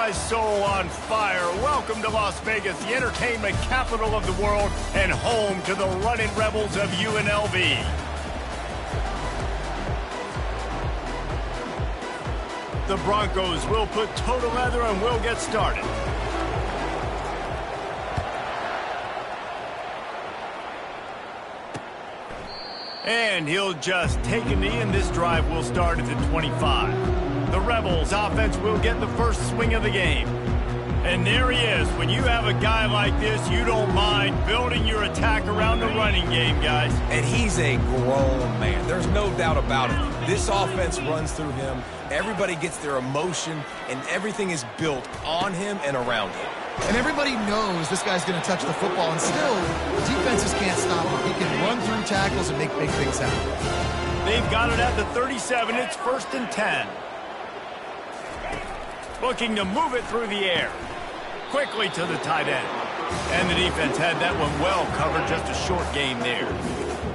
my soul on fire. Welcome to Las Vegas, the entertainment capital of the world and home to the running rebels of UNLV. The Broncos will put toe to leather and we'll get started. And he'll just take a knee, and this drive will start at the 25. The Rebels offense will get the first swing of the game. And there he is. When you have a guy like this, you don't mind building your attack around the running game, guys. And he's a grown man. There's no doubt about it. This offense runs through him. Everybody gets their emotion, and everything is built on him and around him. And everybody knows this guy's going to touch the football, and still, defenses can't stop him. He can run through tackles and make big things happen. They've got it at the 37. It's 1st and 10. Looking to move it through the air. Quickly to the tight end. And the defense had that one well covered. Just a short game there.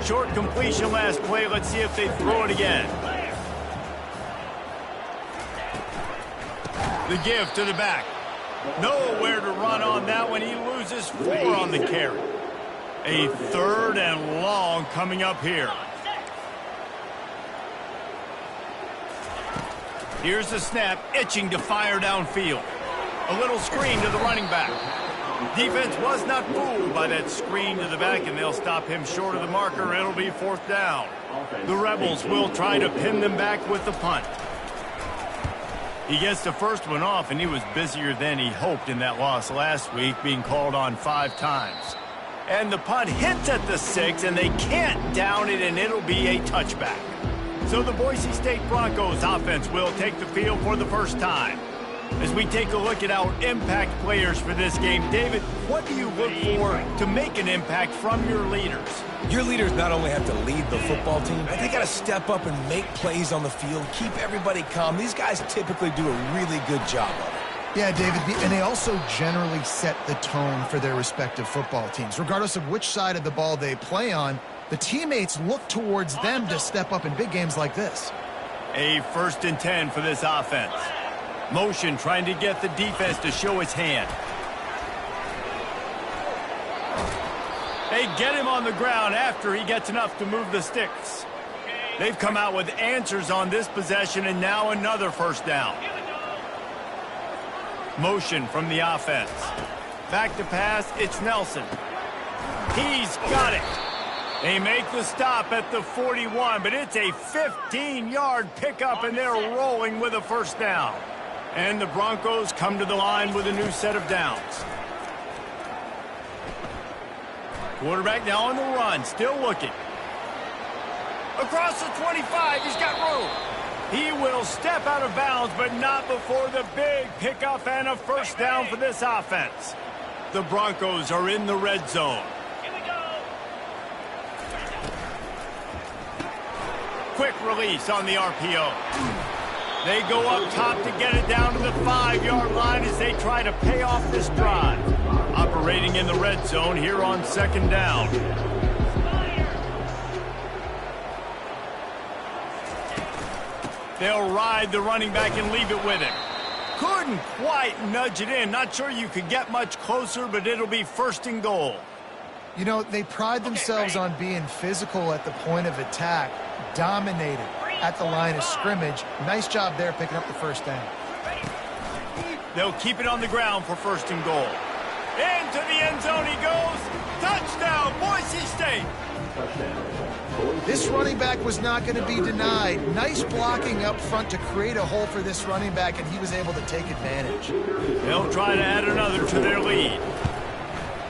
Short completion last play. Let's see if they throw it again. The give to the back. Nowhere to run on that one. He loses 4 on the carry. A 3rd and long coming up here. Here's the snap, itching to fire downfield. A little screen to the running back. Defense was not fooled by that screen to the back, and they'll stop him short of the marker. It'll be 4th down. The Rebels will try to pin them back with the punt. He gets the first one off, and he was busier than he hoped in that loss last week, being called on 5 times. And the punt hits at the 6, and they can't down it, and it'll be a touchback. So the Boise State Broncos offense will take the field for the first time. As we take a look at our impact players for this game, David, what do you look for to make an impact from your leaders? Your leaders not only have to lead the football team, but they got to step up and make plays on the field, keep everybody calm. These guys typically do a really good job of it. Yeah, David, and they also generally set the tone for their respective football teams. Regardless of which side of the ball they play on, the teammates look towards them to step up in big games like this. A 1st and 10 for this offense. Motion trying to get the defense to show its hand. They get him on the ground after he gets enough to move the sticks. They've come out with answers on this possession, and now another 1st down. Motion from the offense. Back to pass, it's Nelson. He's got it. They make the stop at the 41, but it's a 15-yard pickup, and they're rolling with a 1st down. And the Broncos come to the line with a new set of downs. Quarterback now on the run, still looking. Across the 25, he's got room. He will step out of bounds, but not before the big pickup and a 1st down for this offense. The Broncos are in the red zone. Quick release on the RPO. They go up top to get it down to the 5-yard line as they try to pay off this drive. Operating in the red zone here on 2nd down. They'll ride the running back and leave it with him. Couldn't quite nudge it in. Not sure you could get much closer, but it'll be 1st and goal. You know, they pride themselves on being physical at the point of attack, dominated at the line of scrimmage. Nice job there picking up the 1st down. They'll keep it on the ground for 1st and goal. Into the end zone he goes. Touchdown, Boise State. This running back was not going to be denied. Nice blocking up front to create a hole for this running back, and he was able to take advantage. They'll try to add another to their lead.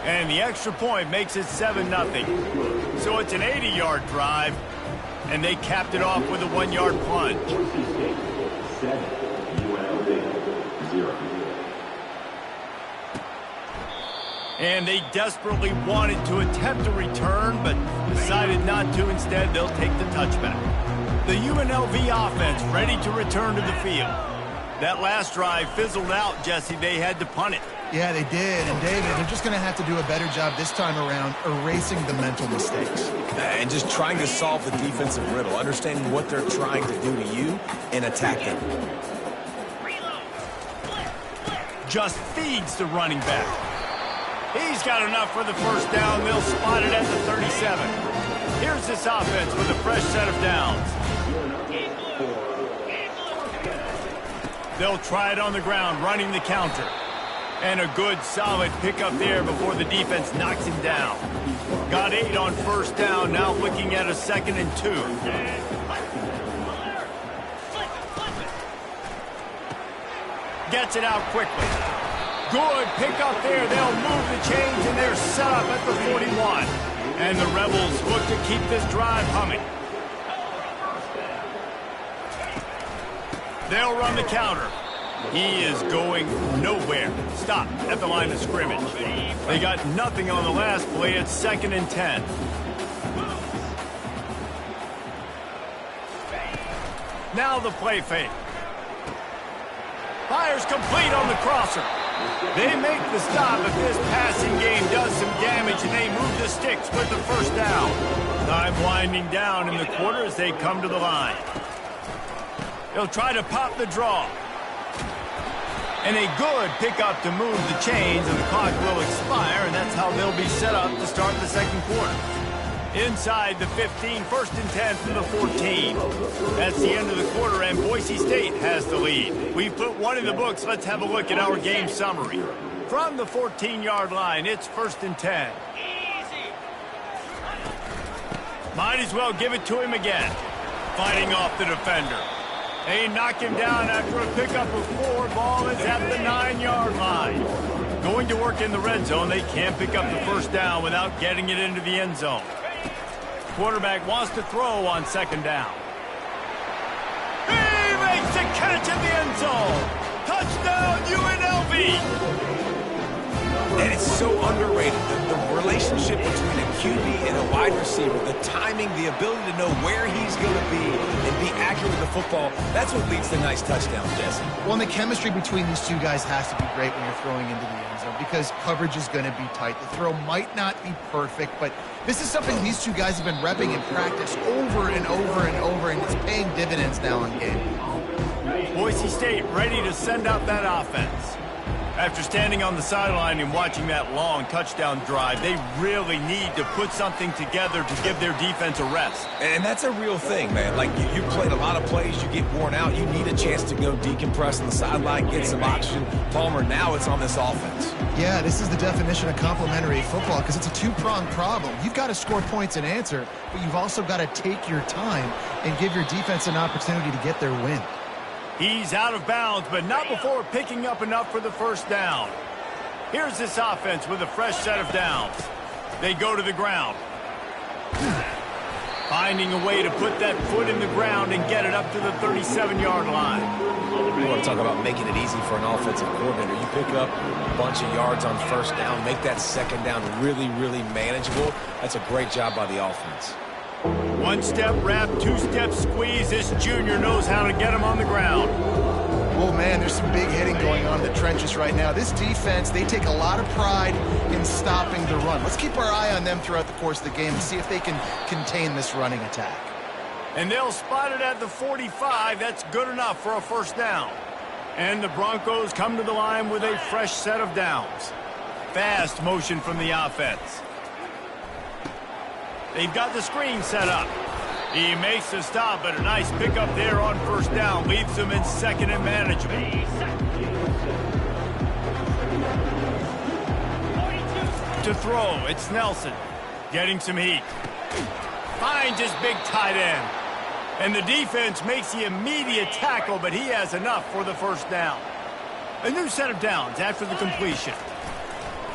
And the extra point makes it 7-0. So it's an 80-yard drive. And they capped it off with a 1-yard plunge. And they desperately wanted to attempt a return, but decided not to. Instead, they'll take the touchback. The UNLV offense ready to return to the field. That last drive fizzled out, Jesse. They had to punt it. Yeah, they did. And, David, they're just going to have to do a better job this time around erasing the mental mistakes. And just trying to solve the defensive riddle, understanding what they're trying to do to you and attacking. just feeds the running back. He's got enough for the first down. They'll spot it at the 37. Here's this offense with a fresh set of downs. They'll try it on the ground, running the counter. And a good, solid pickup there before the defense knocks him down. Got 8 on first down, now looking at a 2nd and 2. Gets it out quickly. Good pickup there. They'll move the chains, and they're set up at the 41. And the Rebels look to keep this drive humming. They'll run the counter. He is going nowhere. Stop at the line of scrimmage. They got nothing on the last play. It's 2nd and 10. Now the play fake. Fires complete on the crosser. They make the stop, but this passing game does some damage, and they move the sticks with the first down. Time winding down in the quarter as they come to the line. They'll try to pop the draw. And a good pickup to move the chains, and the clock will expire, and that's how they'll be set up to start the second quarter. Inside the 15, 1st and 10 from the 14. That's the end of the quarter, and Boise State has the lead. We've put one in the books. Let's have a look at our game summary. From the 14-yard line, it's 1st and 10. Might as well give it to him again. Fighting off the defender. They knock him down after a pickup of 4. Ball is at the 9-yard line. Going to work in the red zone. They can't pick up the first down without getting it into the end zone. Quarterback wants to throw on 2nd down. He makes a catch in the end zone. Touchdown, UNLV. And it's so underrated. The relationship between a QB and a wide receiver, the timing, the ability to know where he's going to be and be accurate with the football, that's what leads to nice touchdowns, Jesse. Well, and the chemistry between these two guys has to be great when you're throwing into the end zone because coverage is going to be tight. The throw might not be perfect, but this is something these two guys have been repping in practice over and over and over, and it's paying dividends now in game. Boise State ready to send out that offense. After standing on the sideline and watching that long touchdown drive, they really need to put something together to give their defense a rest. And that's a real thing, man. Like, you played a lot of plays, you get worn out, you need a chance to go decompress on the sideline, get some oxygen. Palmer, now it's on this offense. Yeah, this is the definition of complementary football because it's a two-pronged problem. You've got to score points and answer, but you've also got to take your time and give your defense an opportunity to get their win. He's out of bounds, but not before picking up enough for the first down. Here's this offense with a fresh set of downs. They go to the ground. Finding a way to put that foot in the ground and get it up to the 37-yard line. You want to talk about making it easy for an offensive coordinator. You pick up a bunch of yards on first down, make that second down really, really manageable. That's a great job by the offense. One-step wrap, two-step squeeze. This junior knows how to get him on the ground. Oh, man, there's some big hitting going on in the trenches right now. This defense, they take a lot of pride in stopping the run. Let's keep our eye on them throughout the course of the game and see if they can contain this running attack. And they'll spot it at the 45. That's good enough for a first down. And the Broncos come to the line with a fresh set of downs. Fast motion from the offense. They've got the screen set up. He makes the stop, but a nice pickup there on first down. Leaves them in 2nd and manageable. To throw, it's Nelson. Getting some heat. Finds his big tight end. And the defense makes the immediate tackle, but he has enough for the first down. A new set of downs after the completion.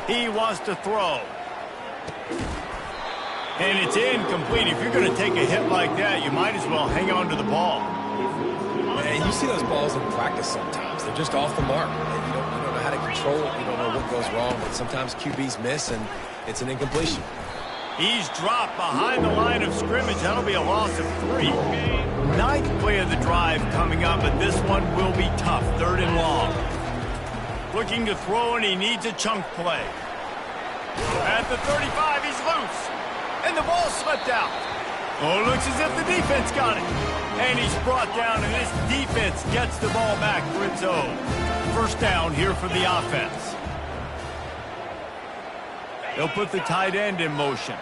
He wants to throw. And it's incomplete. If you're going to take a hit like that, you might as well hang on to the ball. And you see those balls in practice sometimes. They're just off the mark. And you don't know how to control it. You don't know what goes wrong. But sometimes QBs miss, and it's an incompletion. He's dropped behind the line of scrimmage. That'll be a loss of 3. 9th play of the drive coming up, and this one will be tough. 3rd and long. Looking to throw, and he needs a chunk play. At the 35, he's loose. And the ball slipped out. Oh, it looks as if the defense got it. And he's brought down, and this defense gets the ball back for its own. first down here for the offense. They'll put the tight end in motion.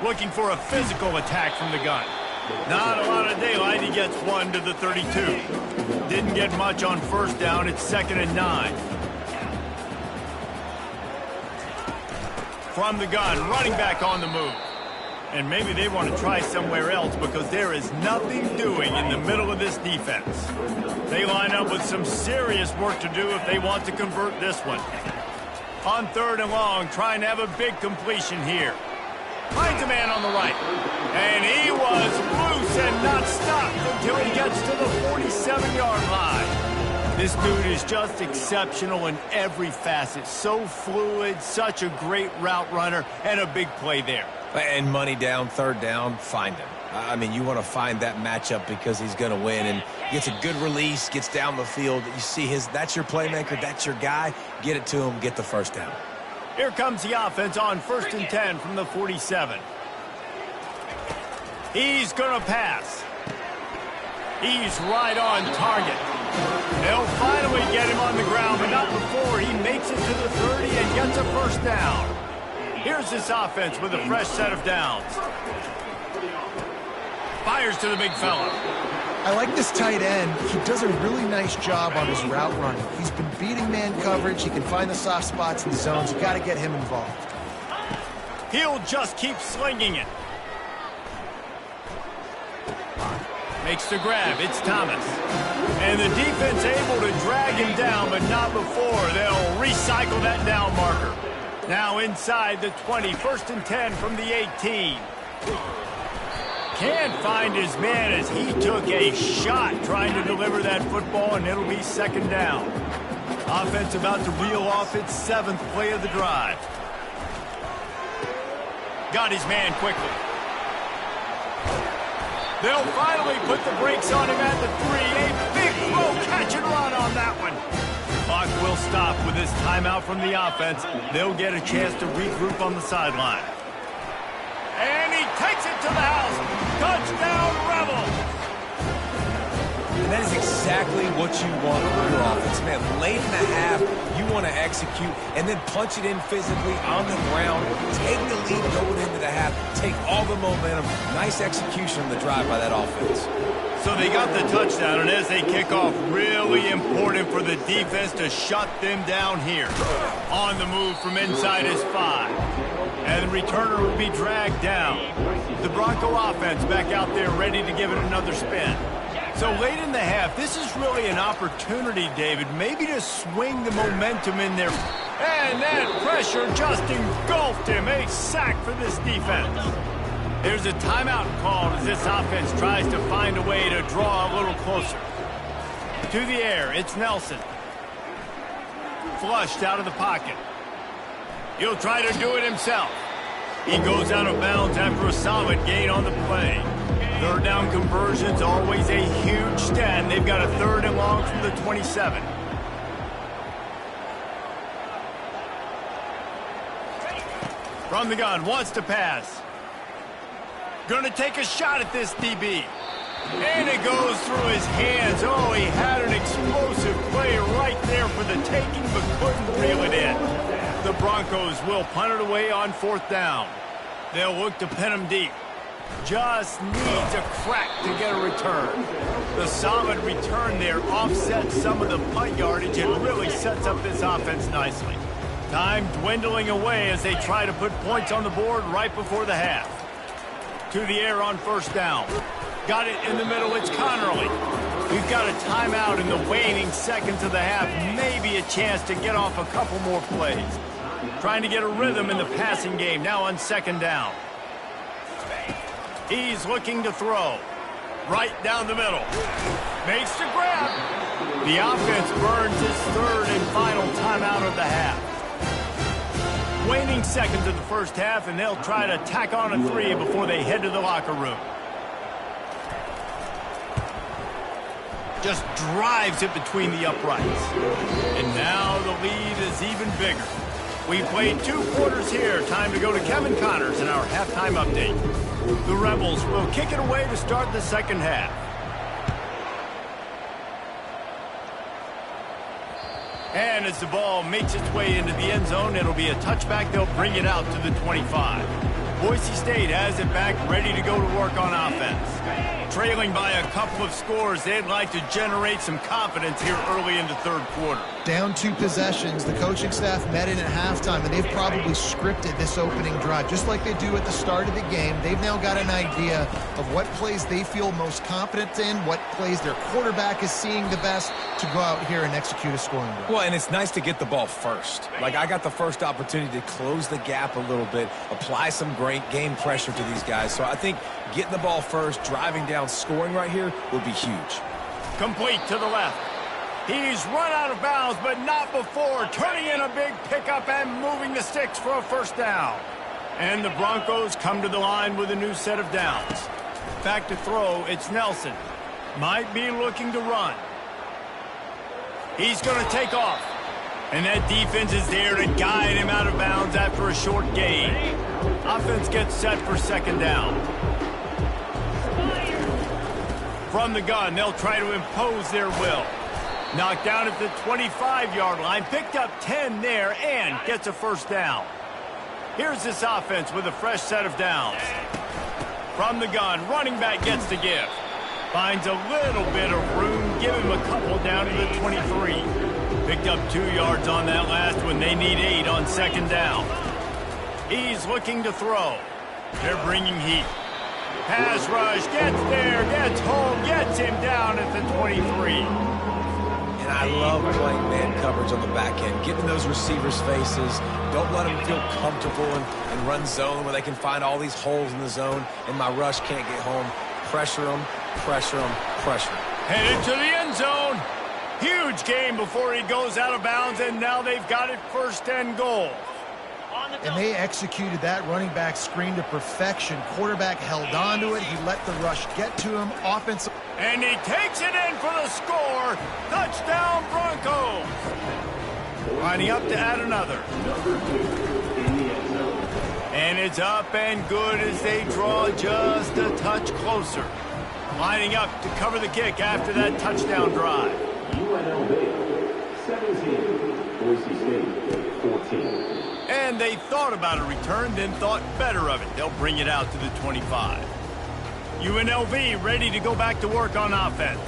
Looking for a physical attack from the gun. Not a lot of daylight. He gets one to the 32. Didn't get much on first down. It's 2nd and 9. From the gun, running back on the move. And maybe they want to try somewhere else because there is nothing doing in the middle of this defense. They line up with some serious work to do if they want to convert this one. On 3rd and long, trying to have a big completion here. Finds a man on the right. And he was loose and not stopped until he gets to the 47-yard line. This dude is just exceptional in every facet. So fluid, such a great route runner, and a big play there. And money down, 3rd down, find him. I mean, you want to find that matchup because he's going to win. And gets a good release, gets down the field. You see that's your playmaker, that's your guy. Get it to him, get the first down. Here comes the offense on 1st and 10 from the 47. He's going to pass. He's right on target. They'll finally get him on the ground, but not before he makes it to the 30 and gets a first down. Here's this offense with a fresh set of downs. Fires to the big fella. I like this tight end. He does a really nice job on his route running. He's been beating man coverage. He can find the soft spots in the zones. You got to get him involved. He'll just keep slinging it. Makes the grab. It's Thomas. And the defense able to drag him down, but not before. They'll recycle that down marker. Now inside the 20. 1st and 10 from the 18. Can't find his man as he took a shot trying to deliver that football, and it'll be 2nd down. Offense about to reel off its 7th play of the drive. Got his man quickly. They'll finally put the brakes on him at the 3. A big throw, catch and run on that one. Clock will stop with this timeout from the offense. They'll get a chance to regroup on the sideline. And he takes it to the house. Touchdown, Rebels. And that is exactly what you want from your offense, man. Late in the half, you want to execute and then punch it in physically on the ground. Take the lead going into the half. Take all the momentum. Nice execution on the drive by that offense. So they got the touchdown, and as they kick off, really important for the defense to shut them down here. On the move from inside his 5. And the returner will be dragged down. The Bronco offense back out there ready to give it another spin. So late in the half, this is really an opportunity, David, maybe to swing the momentum in there. And that pressure just engulfed him. A sack for this defense. There's a timeout called as this offense tries to find a way to draw a little closer. To the air, it's Nelson. Flushed out of the pocket. He'll try to do it himself. He goes out of bounds after a solid gain on the play. 3rd down conversions, always a huge stat. They've got a 3rd and long from the 27. From the gun, wants to pass. Gonna take a shot at this DB. And it goes through his hands. Oh, he had an explosive play right there for the taking, but couldn't reel it in. The Broncos will punt it away on 4th down. They'll look to pin him deep. Just needs a crack to get a return. The solid return there offsets some of the punt yardage and really sets up this offense nicely. Time dwindling away as they try to put points on the board right before the half. To the air on 1st down. Got it in the middle. It's Connerly. We've got a timeout in the waning seconds of the half. Maybe a chance to get off a couple more plays. Trying to get a rhythm in the passing game. Now on 2nd down. He's looking to throw. Right down the middle. Makes the grab. The offense burns his 3rd and final timeout of the half. Waning seconds of the first half, and they'll try to tack on a 3 before they head to the locker room. Just drives it between the uprights. And now the lead is even bigger. We played 2 quarters here. Time to go to Kevin Connors in our halftime update. The Rebels will kick it away to start the second half. And as the ball makes its way into the end zone, it'll be a touchback. They'll bring it out to the 25. Boise State has it back, ready to go to work on offense. Trailing by a couple of scores, they'd like to generate some confidence here early in the third quarter. Down 2 possessions, the coaching staff met in at halftime, and they've probably scripted this opening drive. Just like they do at the start of the game, they've now got an idea of what plays they feel most confident in, what plays their quarterback is seeing the best to go out here and execute a scoring drive. Well, and it's nice to get the ball first. Like, I got the first opportunity to close the gap a little bit, apply some great game pressure to these guys. So I think getting the ball first, driving down, scoring right here would be huge. Complete to the left. He's run out of bounds, but not before turning in a big pickup and moving the sticks for a first down. And the Broncos come to the line with a new set of downs. Back to throw, it's Nelson. Might be looking to run. He's going to take off. And that defense is there to guide him out of bounds after a short gain. Offense gets set for second down. From the gun, they'll try to impose their will. Knocked down at the 25-yard line, picked up 10 there, and gets a first down. Here's this offense with a fresh set of downs. From the gun, running back gets to give. Finds a little bit of room, give him a couple down to the 23. Picked up 2 yards on that last one. They need 8 on second down. He's looking to throw. They're bringing heat. Pass rush, gets there, gets home, gets him down at the 23. And I love playing man coverage on the back end, getting those receivers' faces. Don't let them feel comfortable and run zone where they can find all these holes in the zone, and my rush can't get home. Pressure them, pressure them, pressure them. Headed to the end zone. Huge game before he goes out of bounds, and now they've got it first and goal. And they executed that running back screen to perfection. Quarterback held on to it. He let the rush get to him. Offensive. And he takes it in for the score. Touchdown, Broncos. Lining up to add another. And it's up and good as they draw just a touch closer. Lining up to cover the kick after that touchdown drive. UNLV 17, Boise State 14. And they thought about a return, then thought better of it. They'll bring it out to the 25. UNLV ready to go back to work on offense.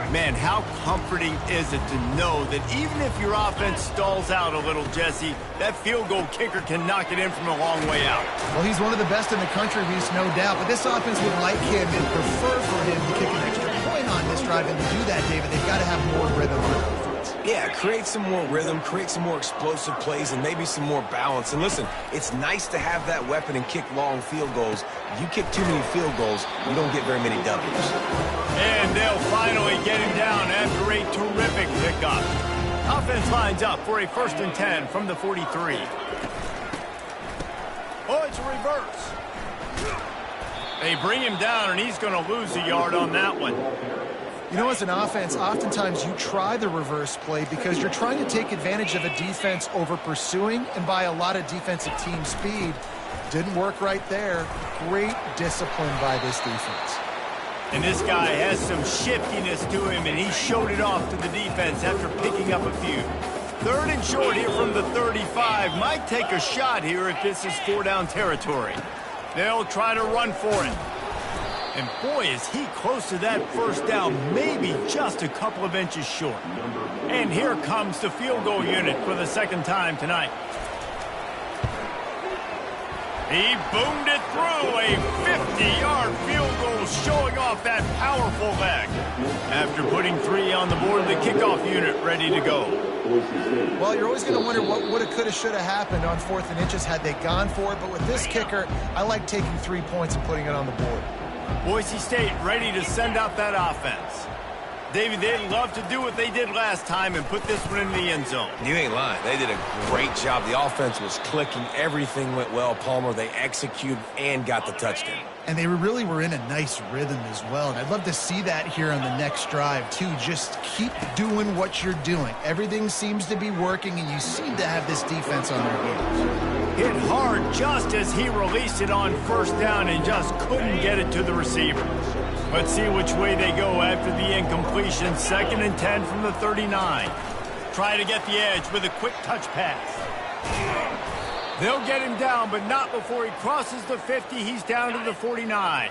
Man, how comforting is it to know that even if your offense stalls out a little, Jesse, that field goal kicker can knock it in from a long way out. Well, he's one of the best in the country, Reese, no doubt. But this offense would like him and prefer for him to kick an extra point on this drive. And to do that, David, they've got to have more rhythm on offense. Yeah, create some more rhythm, create some more explosive plays, and maybe some more balance. And listen, it's nice to have that weapon and kick long field goals. If you kick too many field goals, you don't get very many W's. And they'll finally get him down after a terrific pickup. Offense lines up for a 1st and 10 from the 43. Oh, it's a reverse. They bring him down, and he's going to lose a yard on that one. You know, as an offense, oftentimes you try the reverse play because you're trying to take advantage of a defense over pursuing and by a lot of defensive team speed. Didn't work right there. Great discipline by this defense. And this guy has some shiftiness to him, and he showed it off to the defense after picking up a few. 3rd and short here from the 35. Might take a shot here if this is 4-down territory. They'll try to run for it. And boy, is he close to that first down, maybe just a couple of inches short. And here comes the field goal unit for the 2nd time tonight. He boomed it through, a 50-yard field goal showing off that powerful leg. After putting 3 on the board, the kickoff unit ready to go. Well, you're always going to wonder what woulda, coulda, shoulda happened on 4th and inches had they gone for it. But with this kicker, I like taking 3 points and putting it on the board. Boise State ready to send out that offense. David, they'd love to do what they did last time and put this one in the end zone. You ain't lying. They did a great job. The offense was clicking. Everything went well, Palmer. They executed and got the touchdown. And they really were in a nice rhythm as well. And I'd love to see that here on the next drive, too. Just keep doing what you're doing. Everything seems to be working, and you seem to have this defense on their heels. Hit hard just as he released it on 1st down and just couldn't get it to the receiver. Let's see which way they go after the incompletion. 2nd and 10 from the 39. Try to get the edge with a quick touch pass. They'll get him down, but not before he crosses the 50. He's down to the 49.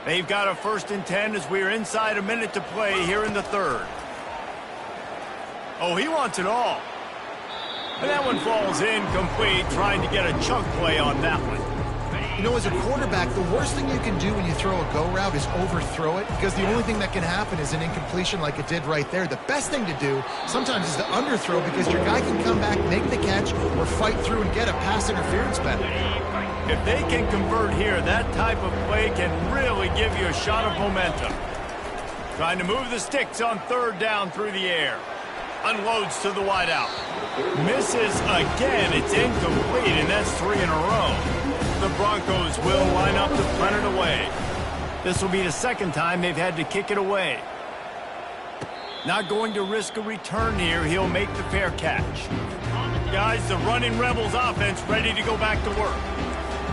They've got a 1st and 10 as we're inside a minute to play here in the 3rd. Oh, he wants it all. And that one falls incomplete, trying to get a chunk play on that one. You know, as a quarterback, the worst thing you can do when you throw a go route is overthrow it, because the only thing that can happen is an incompletion like it did right there. The best thing to do sometimes is to underthrow, because your guy can come back, make the catch, or fight through and get a pass interference penalty. If they can convert here, that type of play can really give you a shot of momentum. Trying to move the sticks on 3rd down through the air. Unloads to the wideout. Misses again. It's incomplete, and that's 3 in a row. The Broncos will line up to punt it away. This will be the 2nd time they've had to kick it away. Not going to risk a return here. He'll make the fair catch. Guys, the running Rebels offense ready to go back to work.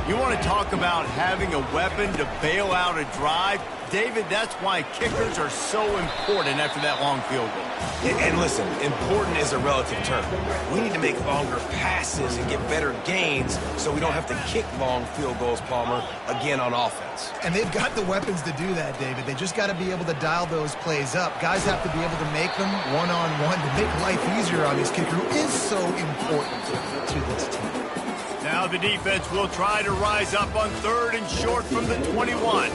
You want to talk about having a weapon to bail out a drive? David, that's why kickers are so important after that long field goal. And listen, important is a relative term. We need to make longer passes and get better gains so we don't have to kick long field goals, Palmer, again on offense. And they've got the weapons to do that, David. They just got to be able to dial those plays up. Guys have to be able to make them one-on-one to make life easier on this kicker, who is so important to this team. Now the defense will try to rise up on 3rd and short from the 21.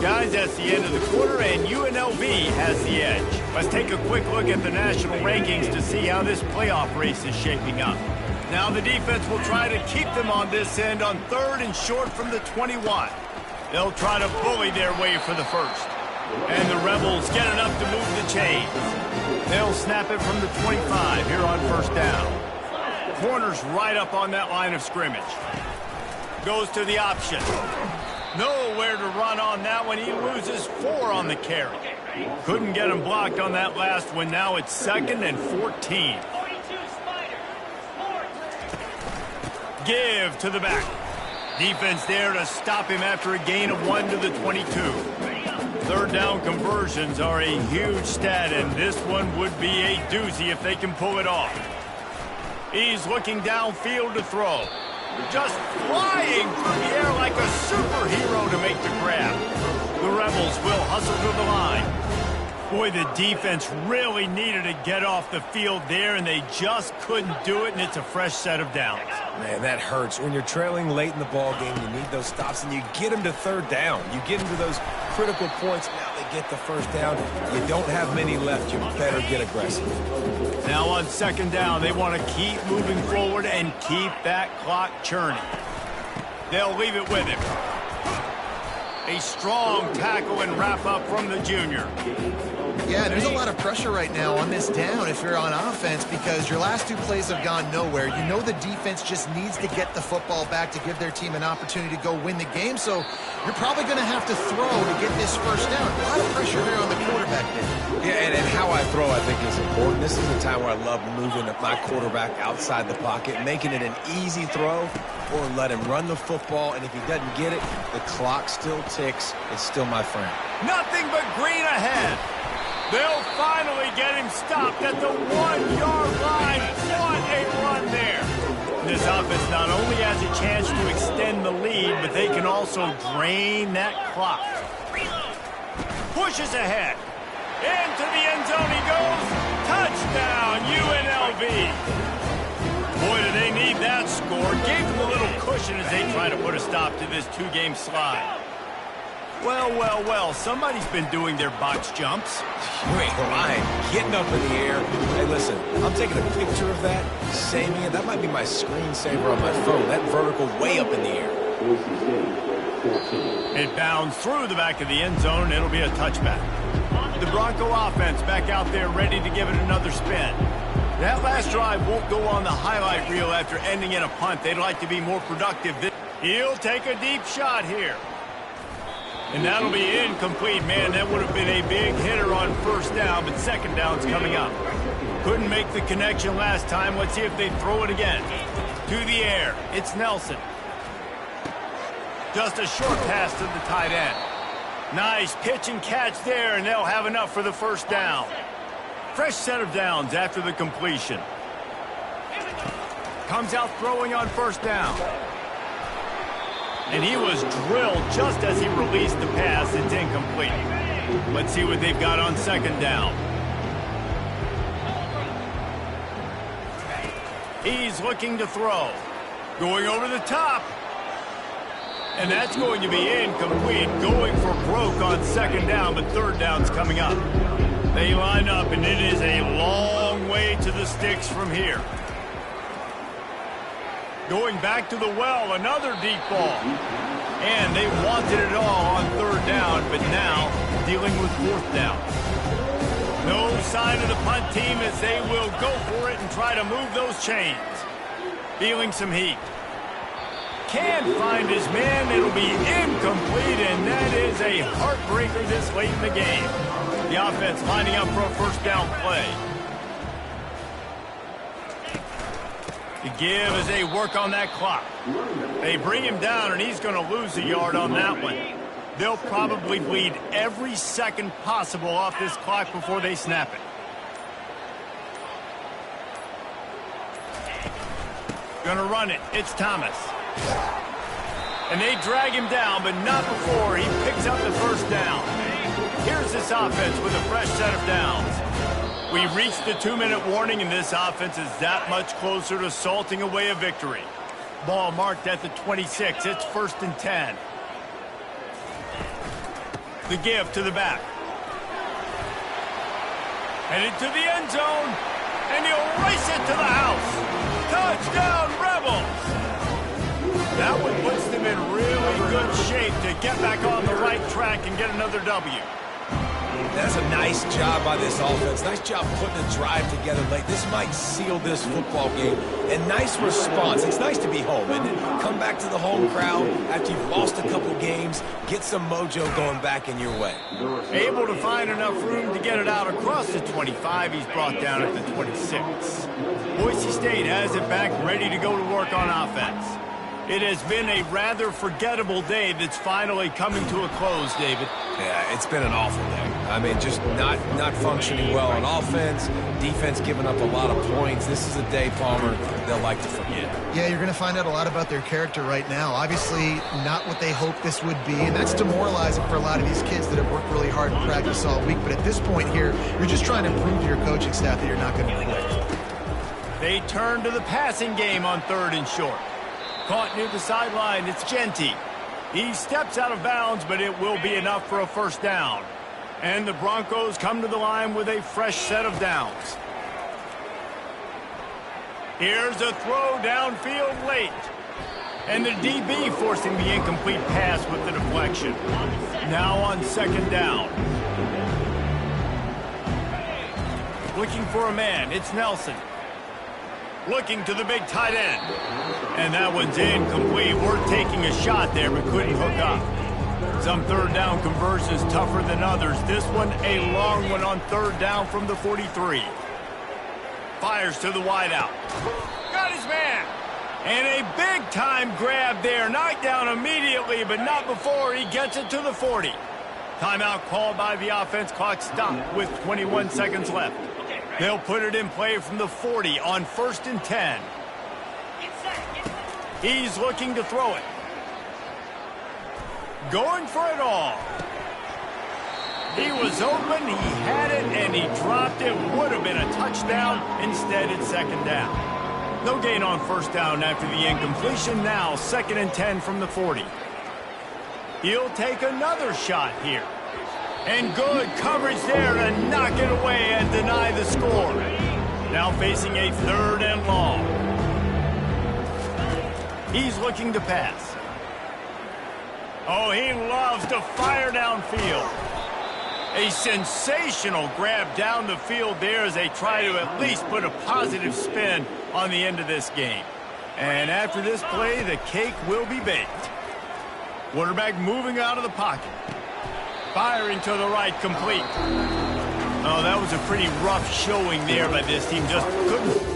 Guys, that's the end of the quarter, and UNLV has the edge. Let's take a quick look at the national rankings to see how this playoff race is shaping up. Now the defense will try to keep them on this end on 3rd and short from the 21. They'll try to bully their way for the 1st. And the Rebels get enough to move the chains. They'll snap it from the 25 here on 1st down. Corner's right up on that line of scrimmage. Goes to the option. Nowhere to run on that one. He loses 4 on the carry. Couldn't get him blocked on that last one. Now it's 2nd and 14. Give to the back. Defense there to stop him after a gain of 1 to the 22. 3rd down conversions are a huge stat, and this one would be a doozy if they can pull it off. He's looking downfield to throw. Just flying through the air like a superhero to make the grab. The Rebels will hustle to the line. Boy, the defense really needed to get off the field there, and they just couldn't do it, and it's a fresh set of downs. Man, that hurts. When you're trailing late in the ball game, you need those stops, and you get them to 3rd down. You get them to those critical points. Now they get the 1st down. You don't have many left. You better get aggressive. Now on 2nd down, they want to keep moving forward and keep that clock churning. They'll leave it with him. A strong tackle and wrap up from the junior. Yeah, there's a lot of pressure right now on this down if you're on offense, because your last 2 plays have gone nowhere. You know the defense just needs to get the football back to give their team an opportunity to go win the game, so you're probably going to have to throw to get this 1st down. A lot of pressure there on the quarterback there. Yeah, and how I throw, I think, is important. This is the time where I love moving my quarterback outside the pocket, making it an easy throw, or let him run the football, and if he doesn't get it, the clock still ticks. It's still my friend. Nothing but green ahead. They'll finally get him stopped at the 1-yard line. What a run there. This offense not only has a chance to extend the lead, but they can also drain that clock. Pushes ahead. Into the end zone he goes. Touchdown, UNLV. Boy, do they need that score. Gave them a little cushion as they try to put a stop to this 2-game slide. Well, somebody's been doing their box jumps. You ain't lying. Getting up in the air. Hey, listen, I'm taking a picture of that, saving it. That might be my screensaver on my phone. That vertical way up in the air. It bounds through the back of the end zone, and it'll be a touchback. The Bronco offense back out there ready to give it another spin. That last drive won't go on the highlight reel after ending in a punt. They'd like to be more productive. He'll take a deep shot here. And that'll be incomplete. Man, that would have been a big hitter on 1st down, but 2nd down's coming up. Couldn't make the connection last time. Let's see if they throw it again. To the air. It's Nelson. Just a short pass to the tight end. Nice pitch and catch there, and they'll have enough for the 1st down. Fresh set of downs after the completion. Comes out throwing on first down. And he was drilled just as he released the pass. It's incomplete. Let's see what they've got on second down. He's looking to throw. Going over the top. And that's going to be incomplete. Going for broke on second down, but third down's coming up. They line up, and it is a long way to the sticks from here. Going back to the well, another deep ball. And they wanted it all on third down, but now dealing with fourth down. No sign of the punt team as they will go for it and try to move those chains. Feeling some heat. Can't find his man. It'll be incomplete, and that is a heartbreaker this late in the game. The offense lining up for a first down play. The give as they work on that clock. They bring him down, and he's going to lose a yard on that one. They'll probably bleed every second possible off this clock before they snap it. Going to run it. It's Thomas. And they drag him down, but not before he picks up the first down. Here's this offense with a fresh set of downs. We reached the 2-minute warning, and this offense is that much closer to salting away a victory. Ball marked at the 26. It's 1st and 10. The give to the back. Headed to the end zone, and he'll race it to the house. Touchdown, Rebels! That one puts them in really good shape to get back on the right track and get another W. That's a nice job by this offense. Nice job putting a drive together late. This might seal this football game. And nice response. It's nice to be home, isn't it? Come back to the home crowd after you've lost a couple games. Get some mojo going back in your way. Able to find enough room to get it out across the 25. He's brought down at the 26. Boise State has it back, ready to go to work on offense. It has been a rather forgettable day that's finally coming to a close, David. Yeah, it's been an awful day. I mean, just not functioning well on offense. Defense giving up a lot of points. This is a day, Palmer, they'll like to forget. Yeah, you're going to find out a lot about their character right now. Obviously, not what they hoped this would be, and that's demoralizing for a lot of these kids that have worked really hard in practice all week. But at this point here, you're just trying to prove to your coaching staff that you're not going to quit. They turn to the passing game on 3rd and short. Caught near the sideline, it's Genty. He steps out of bounds, but it will be enough for a first down. And the Broncos come to the line with a fresh set of downs. Here's a throw downfield late. And the DB forcing the incomplete pass with the deflection. Now on 2nd down. Looking for a man, it's Nelson. Looking to the big tight end. And that one's incomplete. We're taking a shot there, but couldn't hook up. Some 3rd down conversions tougher than others. This one, a long one on 3rd down from the 43. Fires to the wideout. Got his man. And a big-time grab there. Knocked down immediately, but not before he gets it to the 40. Timeout called by the offense. Clock stopped with 21 seconds left. They'll put it in play from the 40 on 1st and 10. He's looking to throw it. Going for it all. He was open, he had it, and he dropped it. Would have been a touchdown. Instead, it's 2nd down. No gain on 1st down after the incompletion. Now 2nd and 10 from the 40. He'll take another shot here. And good coverage there to knock it away and deny the score. Now facing a 3rd and long. He's looking to pass. Oh, he loves to fire downfield. A sensational grab down the field there as they try to at least put a positive spin on the end of this game. And after this play, the cake will be baked. Quarterback moving out of the pocket. Firing to the right, complete. Oh, that was a pretty rough showing there by this team. Just couldn't